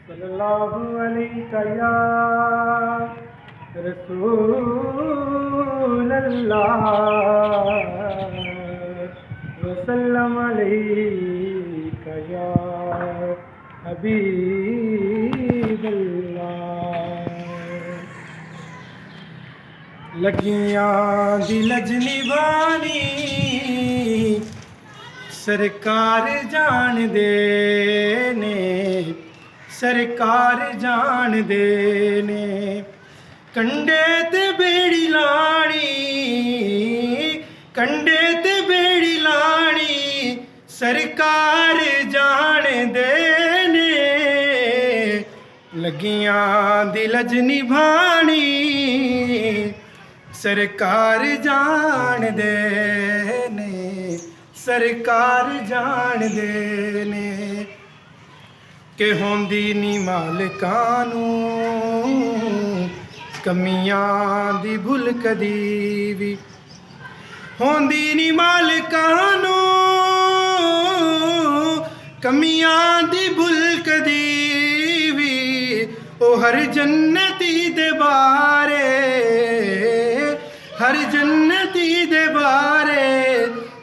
सल्लल्लाहु अलैका या रसूल अल्लाह वसल्लम अलैका या हबीब अल्लाह। लगियां दिल च निभानी सरकार जान दे ने, सरकार जान दे ने। कंडे ते बेड़ी लानी, कंडे ते बेड़ी लानी सरकार जान दे ने। लगियां दिल च निभानी सरकार जान दे ने, सरकार जान दे ने। कि होंदी नी मालिकां नूं कमियां दी भुल कदी भी, होंदी नी मालिकां नूं कमियां दी भुल कदी भी। ओ हर जन्नती दे बारे, हर जन्नती दे बारे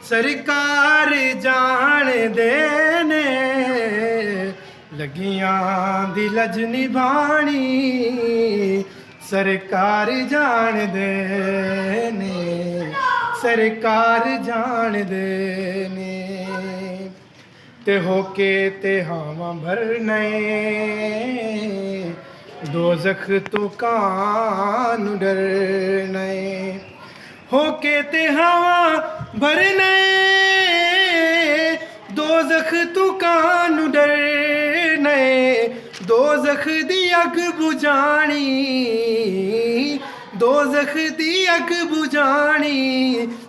सरकार जान दे ने। लगियां दिल च निभानी सरकार जान दे ने, सरकार जान दे ने। ते होके ते हावां भरने दोज़ख तो कान डरने। होके ते हावां भरने दोज़ख तो कान डरने। दोज़ख दी अग बुझानी, दोज़ख दी अग बुझानी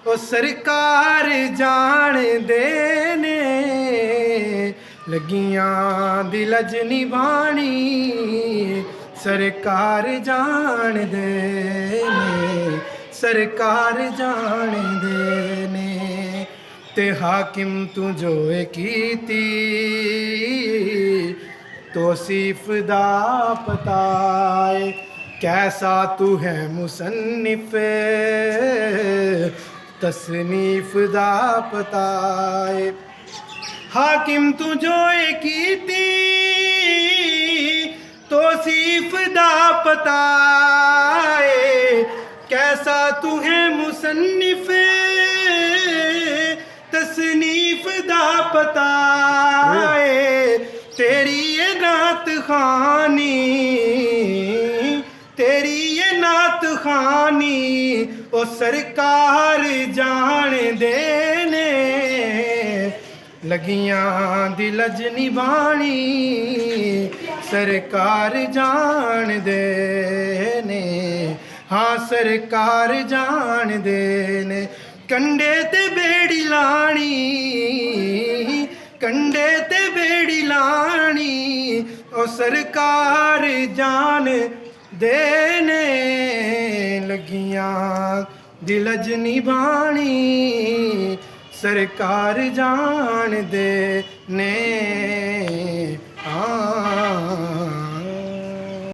ओ सरकार जान दे ने। लगियां दिल च निभानी सरकार जान दे ने, सरकार जान दे ने। ते हाकिम तू जोए कीती तौसीफ दा पताए। कैसा तू है मुसन्निफ तसनीफ दा पताए। हाकिम तू जोए कीती तौसीफ दा पताए। कैसा तू है मुसन्निफ तसनीफ दा पताए। तेरी ये नात खानी, तेरी ये नात खानी ओ सरकार जान दे ने। लगियां दिल च निभानी सरकार जान दे ने। हाँ सरकार जान दे ने। कंडे ते बेड़ी लानी, कंडे ते बेड़ी लानी ओ सरकार जान दे ने। लगियां दिल च निभानी सरकार जान दे ने।